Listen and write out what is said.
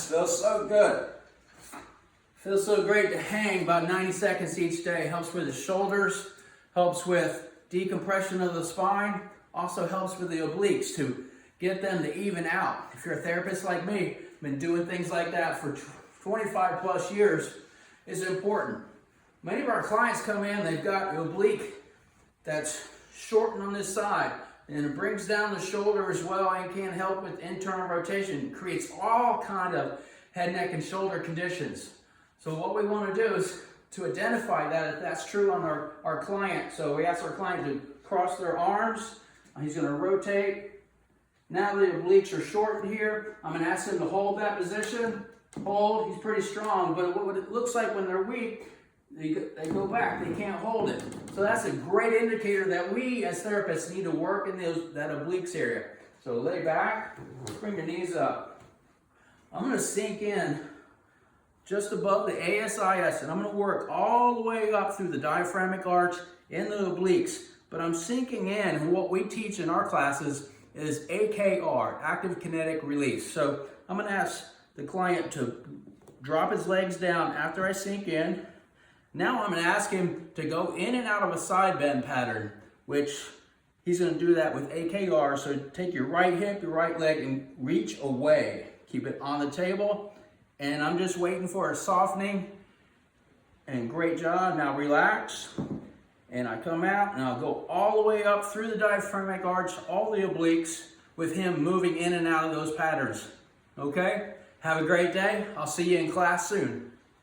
Feels so good. Feels so great to hang about 90 seconds each day. Helps with the shoulders, helps with decompression of the spine, also helps with the obliques to get them to even out. If you're a therapist like me, been doing things like that for 25 plus years, is important. Many of our clients come in, they've got an oblique that's shortened on this side, and it brings down the shoulder as well and can help with internal rotation. It creates all kind of head, neck, and shoulder conditions. So what we want to do is to identify that if that's true on our client. So we ask our client to cross their arms. He's going to rotate. Now the obliques are shortened here. I'm going to ask him to hold that position. Hold. He's pretty strong, but what it looks like when they're weak, they go back. They can't hold it. So that's a great indicator that we as therapists need to work in that obliques area. So lay back, bring your knees up. I'm going to sink in just above the ASIS, and I'm going to work all the way up through the diaphragmatic arch in the obliques. But I'm sinking in, and what we teach in our classes is AKR, active kinetic release. So I'm going to ask the client to drop his legs down after I sink in. Now I'm going to ask him to go in and out of a side bend pattern, which he's going to do that with AKR. So take your right hip, your right leg, and reach away. Keep it on the table. And I'm just waiting for a softening. And great job. Now relax. And I come out and I'll go all the way up through the diaphragmatic arch, all the obliques, with him moving in and out of those patterns. Okay? Have a great day. I'll see you in class soon.